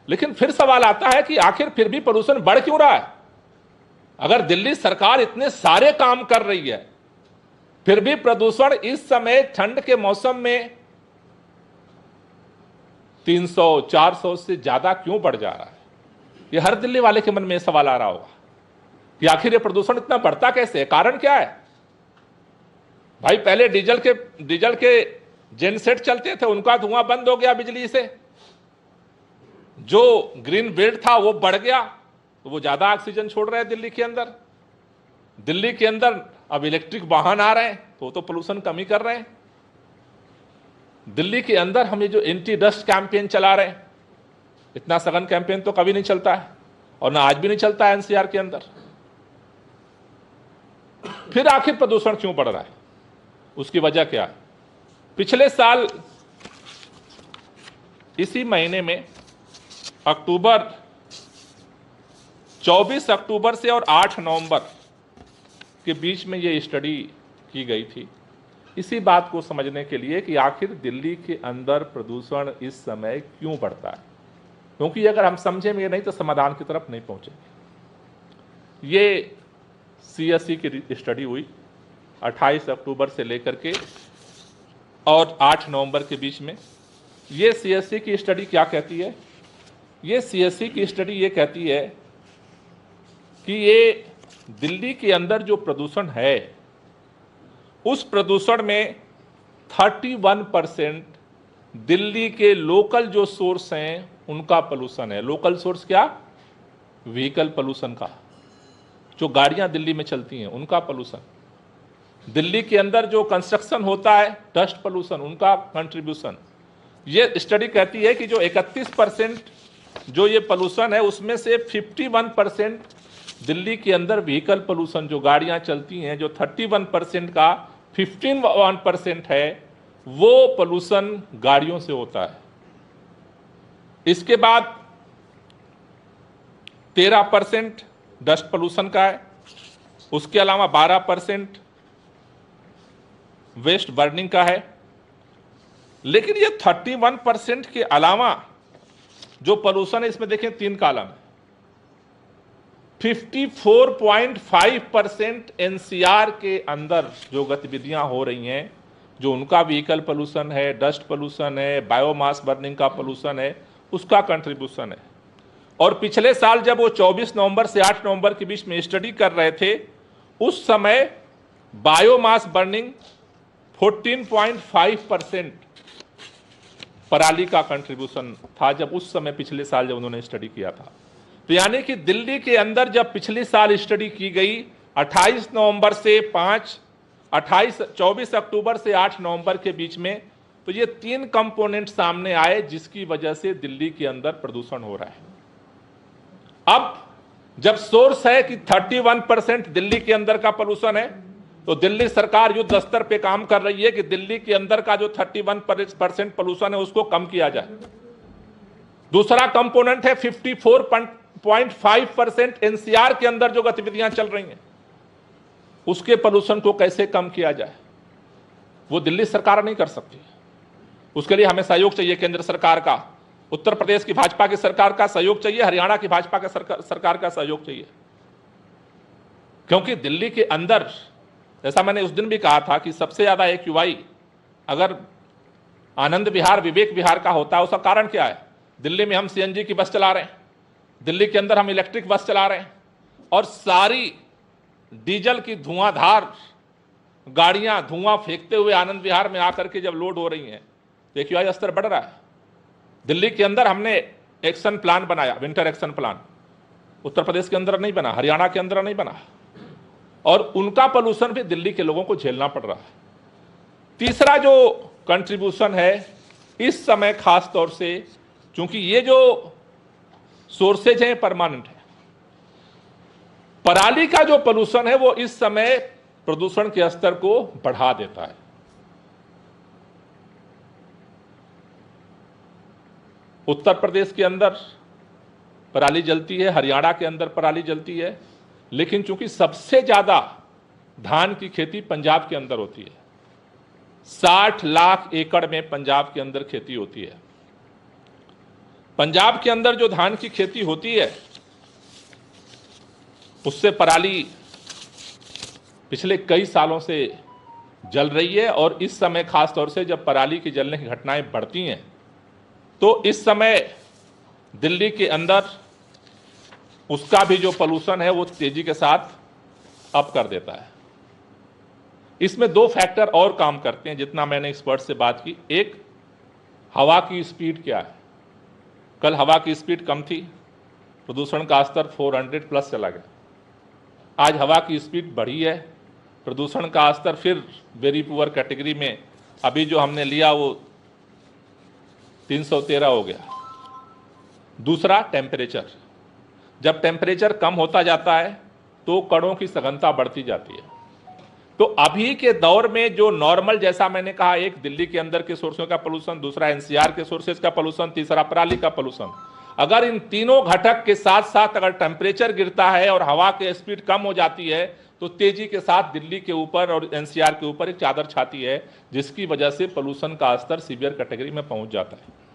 लेकिन फिर सवाल आता है कि आखिर फिर भी प्रदूषण बढ़ क्यों रहा है? अगर दिल्ली सरकार इतने सारे काम कर रही है, फिर भी प्रदूषण इस समय ठंड के मौसम में 300, 400 से ज्यादा क्यों बढ़ जा रहा है? यह हर दिल्ली वाले के मन में सवाल आ रहा होगा कि आखिर यह प्रदूषण इतना बढ़ता कैसे है, कारण क्या है? भाई पहले डीजल के जेनसेट चलते थे, उनका धुआं बंद हो गया बिजली से, जो ग्रीन बेल्ट था वो बढ़ गया, तो वो ज्यादा ऑक्सीजन छोड़ रहे हैं दिल्ली के अंदर। दिल्ली के अंदर अब इलेक्ट्रिक वाहन आ रहे हैं, तो पोल्यूशन कम ही कर रहे हैं। दिल्ली के अंदर हम ये जो एंटी डस्ट कैंपेन चला रहे हैं, इतना सघन कैंपेन तो कभी नहीं चलता है, और ना आज भी नहीं चलता है एनसीआर के अंदर। फिर आखिर प्रदूषण क्यों बढ़ रहा है, उसकी वजह क्या है? पिछले साल इसी महीने में 24 अक्टूबर से और 8 नवंबर के बीच में ये स्टडी की गई थी, इसी बात को समझने के लिए कि आखिर दिल्ली के अंदर प्रदूषण इस समय क्यों बढ़ता है। क्योंकि अगर हम समझेंगे नहीं तो समाधान की तरफ नहीं पहुंचेंगे। ये सीएससी की स्टडी हुई 28 अक्टूबर से लेकर के और 8 नवंबर के बीच में। ये सीएससी की स्टडी क्या कहती है? ये सीएससी की स्टडी ये कहती है कि ये दिल्ली के अंदर जो प्रदूषण है, उस प्रदूषण में 31% दिल्ली के लोकल जो सोर्स हैं उनका पोल्यूशन है। लोकल सोर्स क्या? व्हीकल पोल्यूशन का, जो गाड़ियां दिल्ली में चलती हैं उनका पोल्यूशन। दिल्ली के अंदर जो कंस्ट्रक्शन होता है, डस्ट पोल्यूशन, उनका कंट्रीब्यूशन। ये स्टडी कहती है कि जो 31% जो ये पोल्यूशन है, उसमें से 51% दिल्ली के अंदर व्हीकल पोल्यूशन, जो गाड़ियां चलती हैं, जो 31% का 15% है, वो पोल्यूशन गाड़ियों से होता है। इसके बाद 13% डस्ट पोल्यूशन का है। उसके अलावा 12% वेस्ट बर्निंग का है। लेकिन ये 31% के अलावा जो पोल्यूशन है, इसमें देखें 3 कॉलम, 54.5% एनसीआर के अंदर जो गतिविधियां हो रही हैं, जो उनका व्हीकल पोल्यूशन है, डस्ट पोल्यूशन है, बायोमास बर्निंग का पोल्यूशन है, उसका कंट्रीब्यूशन है। और पिछले साल जब वो 24 नवंबर से 8 नवंबर के बीच में स्टडी कर रहे थे, उस समय बायोमास बर्निंग 14.5% पराली का कंट्रीब्यूशन था, जब उस समय पिछले साल जब उन्होंने स्टडी किया था। तो यानी कि दिल्ली के अंदर जब पिछले साल स्टडी की गई 28 नवंबर से 24 अक्टूबर से 8 नवंबर के बीच में, तो ये 3 कंपोनेंट सामने आए जिसकी वजह से दिल्ली के अंदर प्रदूषण हो रहा है। अब जब सोर्स है कि 31% दिल्ली के अंदर का पोल्यूशन है, तो दिल्ली सरकार युद्ध स्तर पे काम कर रही है कि दिल्ली के अंदर का जो 31% पोल्यूशन है उसको कम किया जाए। दूसरा कंपोनेंट है 54.5% एनसीआर के अंदर जो गतिविधियां चल रही हैं, उसके पोल्यूशन को कैसे कम किया जाए। वो दिल्ली सरकार नहीं कर सकती। उसके लिए हमें सहयोग चाहिए केंद्र सरकार का, उत्तर प्रदेश की भाजपा की सरकार का सहयोग चाहिए, हरियाणा की भाजपा के सरकार का सहयोग चाहिए। क्योंकि दिल्ली के अंदर, जैसा मैंने उस दिन भी कहा था कि सबसे ज्यादा एक्यूआई अगर आनंद विहार, विवेक विहार का होता है, उसका कारण क्या है? दिल्ली में हम सीएनजी की बस चला रहे हैं, दिल्ली के अंदर हम इलेक्ट्रिक बस चला रहे हैं, और सारी डीजल की धुआंधार गाड़ियां धुआं फेंकते हुए आनंद विहार में आकर के जब लोड हो रही हैं, तो एक्यूआई स्तर बढ़ रहा है। दिल्ली के अंदर हमने एक्शन प्लान बनाया, winter action plan, Uttar Pradesh के अंदर नहीं बना, हरियाणा के अंदर नहीं बना, और उनका पोल्यूशन भी दिल्ली के लोगों को झेलना पड़ रहा है। तीसरा जो कंट्रीब्यूशन है इस समय खास तौर से, क्योंकि ये जो सोर्सेज हैं परमानेंट है, पराली का जो पोल्यूशन है वो इस समय प्रदूषण के स्तर को बढ़ा देता है। उत्तर प्रदेश के अंदर पराली जलती है, हरियाणा के अंदर पराली जलती है, लेकिन चूंकि सबसे ज्यादा धान की खेती पंजाब के अंदर होती है, 60 लाख एकड़ में पंजाब के अंदर खेती होती है, पंजाब के अंदर जो धान की खेती होती है उससे पराली पिछले कई सालों से जल रही है, और इस समय खास तौर से जब पराली की जलने की घटनाएं बढ़ती हैं तो इस समय दिल्ली के अंदर उसका भी जो पोल्यूशन है वो तेजी के साथ अप कर देता है। इसमें दो फैक्टर और काम करते हैं जितना मैंने एक्सपर्ट से बात की। एक, हवा की स्पीड क्या है। कल हवा की स्पीड कम थी, प्रदूषण का स्तर 400 प्लस चला गया। आज हवा की स्पीड बढ़ी है, प्रदूषण का स्तर फिर वेरी पुअर कैटेगरी में अभी जो हमने लिया वो 313 हो गया। दूसरा, टेम्परेचर। जब टेम्परेचर कम होता जाता है तो कणों की सघनता बढ़ती जाती है। तो अभी के दौर में जो नॉर्मल, जैसा मैंने कहा, एक दिल्ली के अंदर के सोर्सों का पोल्यूशन, दूसरा एनसीआर के सोर्सेज का पोल्यूशन, तीसरा पराली का पोल्यूशन, अगर इन तीनों घटक के साथ साथ अगर टेम्परेचर गिरता है और हवा की स्पीड कम हो जाती है तो तेजी के साथ दिल्ली के ऊपर और एनसीआर के ऊपर एक चादर छाती है, जिसकी वजह से पोल्यूशन का स्तर सीवियर कैटेगरी में पहुंच जाता है।